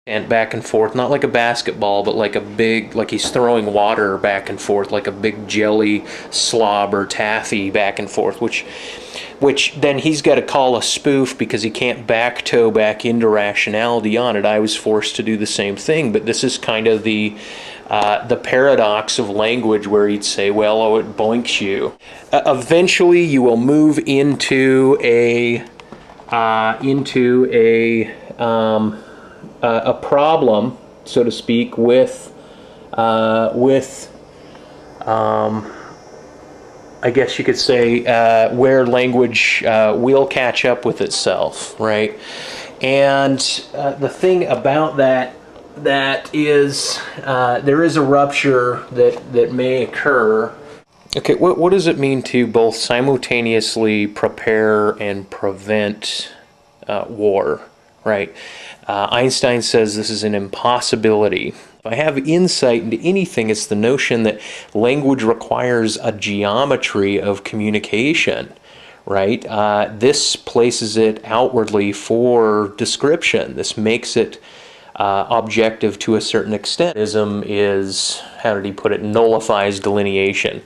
and back and forth, not like a basketball, but like a big, like he's throwing water back and forth, like a big jelly slob or taffy back and forth, which then he's got to call a spoof because he can't backtoe back into rationality on it. I was forced to do the same thing, but this is kind of the paradox of language, where he'd say, well, oh, it boinks you. Eventually you will move into a problem, so to speak, with I guess you could say where language will catch up with itself, right? And the thing about that is there is a rupture that may occur. Okay, what does it mean to both simultaneously prepare and prevent war, right? Einstein says this is an impossibility. If I have insight into anything, it's the notion that language requires a geometry of communication, right? This places it outwardly for description. This makes it objective to a certain extent. Ism is, how did he put it, nullifies delineation.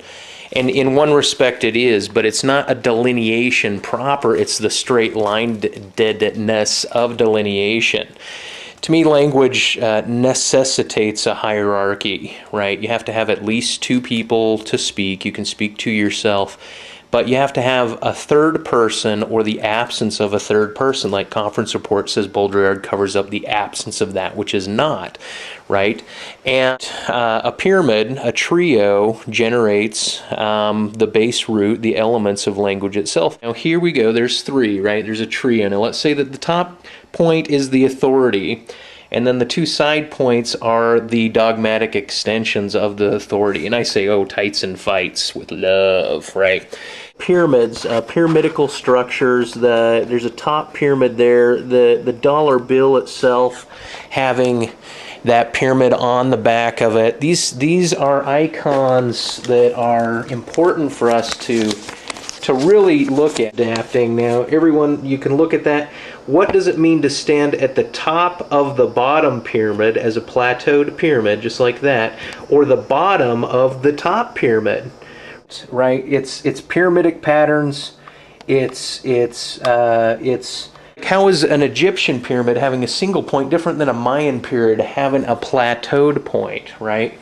And in one respect it is, but it's not a delineation proper, it's the straight line-deadness of delineation. To me, language necessitates a hierarchy, right? You have to have at least two people to speak. You can speak to yourself, but you have to have a third person or the absence of a third person. Like Conference Report says, Baudrillard covers up the absence of that which is not, right? And a pyramid, a trio, generates the base root, the elements of language itself. Now here we go, there's three, right? There's a trio. Now let's say that the top point is the authority, and then the two side points are the dogmatic extensions of the authority. And I say, oh, tights and fights with love, right? Pyramids, pyramidical structures. There's a top pyramid there. The dollar bill itself having that pyramid on the back of it. These are icons that are important for us to really look at adapting. Now, everyone, you can look at that. What does it mean to stand at the top of the bottom pyramid as a plateaued pyramid, just like that, or the bottom of the top pyramid? Right? It's pyramidic patterns. It's how is an Egyptian pyramid having a single point different than a Mayan pyramid having a plateaued point, right?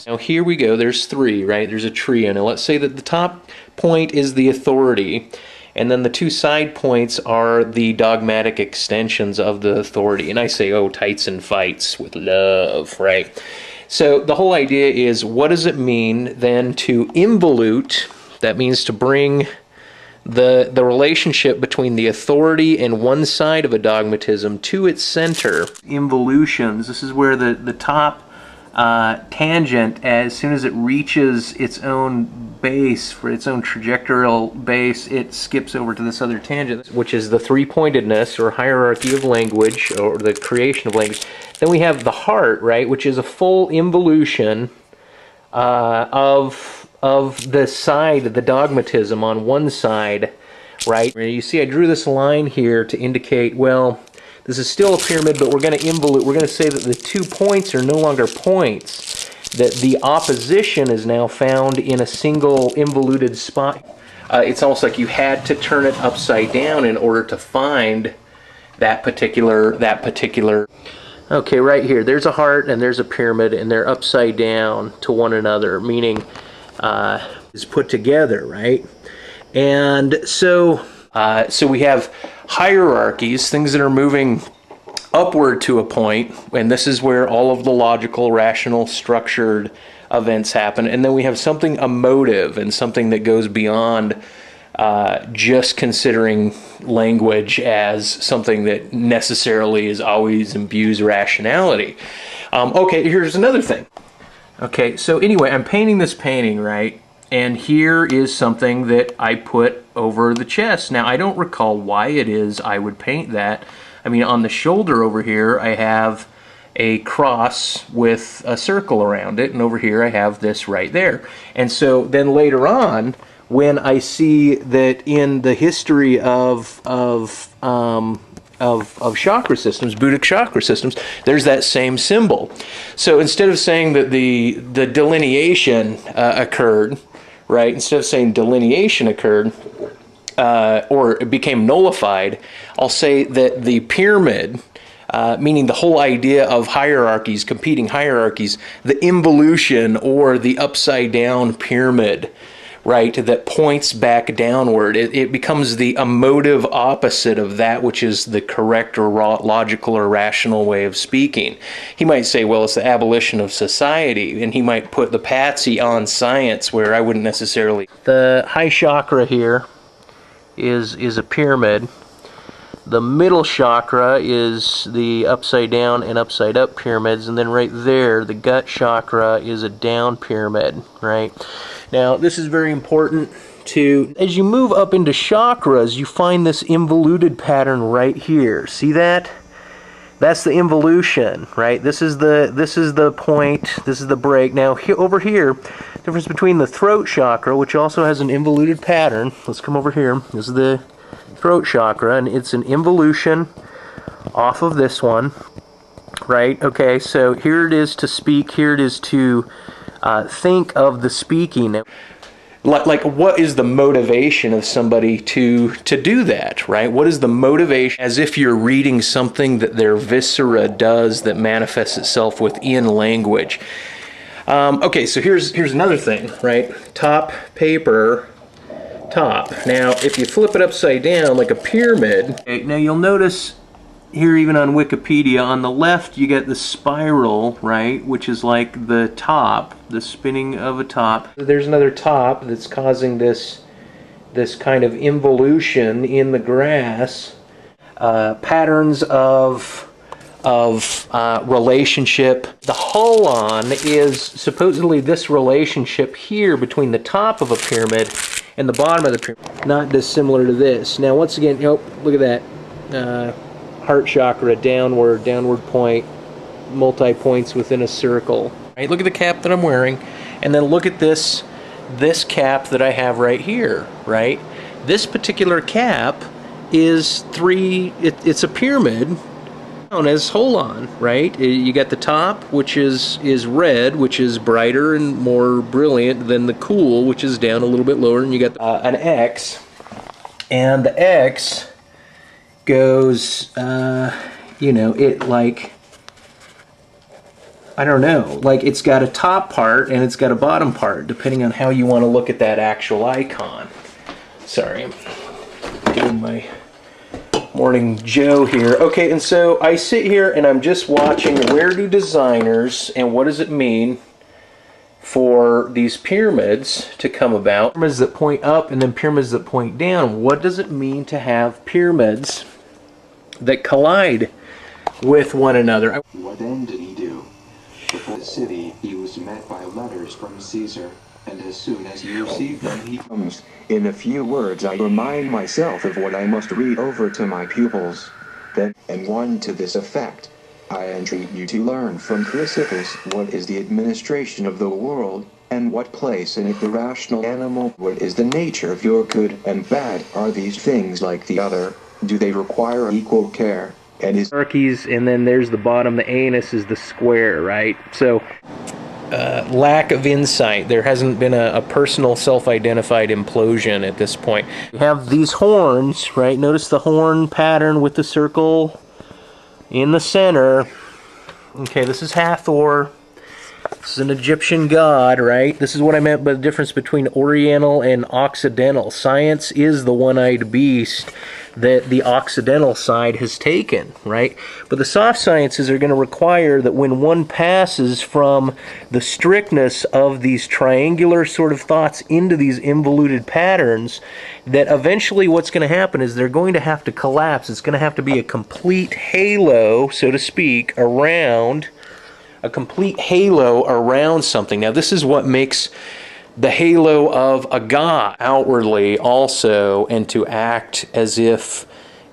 Now here we go, there's three, right? There's a trio. Now let's say that the top point is the authority, and then the two side points are the dogmatic extensions of the authority. And I say, oh, tights and fights with love, right? So the whole idea is, what does it mean then to involute? That means to bring the relationship between the authority and one side of a dogmatism to its center. Involutions, this is where the top tangent, as soon as it reaches its own base, for its own trajectorial base, it skips over to this other tangent, which is the three-pointedness or hierarchy of language, or the creation of language. Then we have the heart, right, which is a full involution of the side, the dogmatism on one side, right? You see I drew this line here to indicate, well, this is still a pyramid, but we're going to involute. We're going to say that the 2 points are no longer points, that the opposition is now found in a single involuted spot. It's almost like you had to turn it upside down in order to find that particular. Okay, right here, there's a heart and there's a pyramid, and they're upside down to one another, meaning is put together, right? And so we have hierarchies, things that are moving upward to a point, and this is where all of the logical, rational, structured events happen. And then we have something emotive and something that goes beyond just considering language as something that necessarily is always imbues rationality. Okay, here's another thing. Okay, so anyway, I'm painting this painting, right? And here is something that I put over the chest. Now, I don't recall why it is I would paint that. I mean, on the shoulder over here, I have a cross with a circle around it, and over here I have this right there. And so then later on, when I see that in the history of of chakra systems, Buddhic chakra systems, there's that same symbol. So instead of saying that the delineation occurred, right? Instead of saying delineation occurred, or it became nullified, I'll say that the pyramid, meaning the whole idea of hierarchies, competing hierarchies, the involution or the upside down pyramid, right, that points back downward. It becomes the emotive opposite of that which is the correct or logical or rational way of speaking. He might say, well, it's the abolition of society, and he might put the patsy on science where I wouldn't necessarily. The high chakra here is a pyramid. The middle chakra is the upside down and upside up pyramids, and then right there, the gut chakra is a down pyramid, right? Now, this is very important to, as you move up into chakras, you find this involuted pattern right here. See that? That's the involution, right? This is the point, this is the break. Now, over here, difference between the throat chakra, which also has an involuted pattern. Let's come over here. This is the throat chakra, and it's an involution off of this one, right? Okay, so here it is to speak, here it is to think of the speaking. Like what is the motivation of somebody to do that, right? What is the motivation? As if you're reading something that their viscera does that manifests itself within language. Okay, so here's another thing, right? Top paper, top. Now, if you flip it upside down like a pyramid, okay, now you'll notice here, even on Wikipedia, on the left you get the spiral, right, which is like the top, the spinning of a top. There's another top that's causing this kind of involution in the grass. Patterns of relationship. The holon is supposedly this relationship here between the top of a pyramid and the bottom of the pyramid, not dissimilar to this. Now, once again, oh, look at that. Heart chakra, downward point, multi-points within a circle. Right, look at the cap that I'm wearing, and then look at this cap that I have right here, right? This particular cap is it's a pyramid known as holon, right? You got the top, which is red, which is brighter and more brilliant than the cool, which is down a little bit lower, and you got an X, and the X goes, you know, it like, I don't know, like it's got a top part and it's got a bottom part, depending on how you want to look at that actual icon. Sorry, I'm doing my morning Joe here. Okay, and so I sit here and I'm just watching where do designers and what does it mean for these pyramids to come about. Pyramids that point up and then pyramids that point down. What does it mean to have pyramids that collide with one another? What then did he do? Before the city, he was met by letters from Caesar, and as soon as he received them, he comes. In a few words I remind myself of what I must read over to my pupils. Then, and one to this effect, I entreat you to learn from Chrysippus what is the administration of the world, and what place in it the rational animal, what is the nature of your good and bad, are these things like the other, do they require equal care, and is hierarchies, and then there's the bottom, the anus is the square, right? So lack of insight. There hasn't been a personal self-identified implosion at this point. You have these horns, right? Notice the horn pattern with the circle in the center. Okay, this is Hathor. This is an Egyptian god, right? This is what I meant by the difference between Oriental and Occidental. Science is the one-eyed beast that the Occidental side has taken, right? But the soft sciences are going to require that when one passes from the strictness of these triangular sort of thoughts into these involuted patterns, that eventually what's going to happen is they're going to have to collapse. It's going to have to be a complete halo, so to speak, around something. Now, this is what makes the halo of a god outwardly also, and to act as if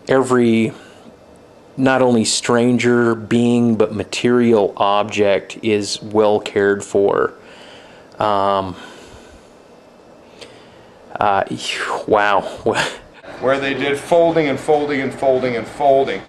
every not only stranger being but material object is well cared for. Wow. Where they did folding and folding and folding and folding.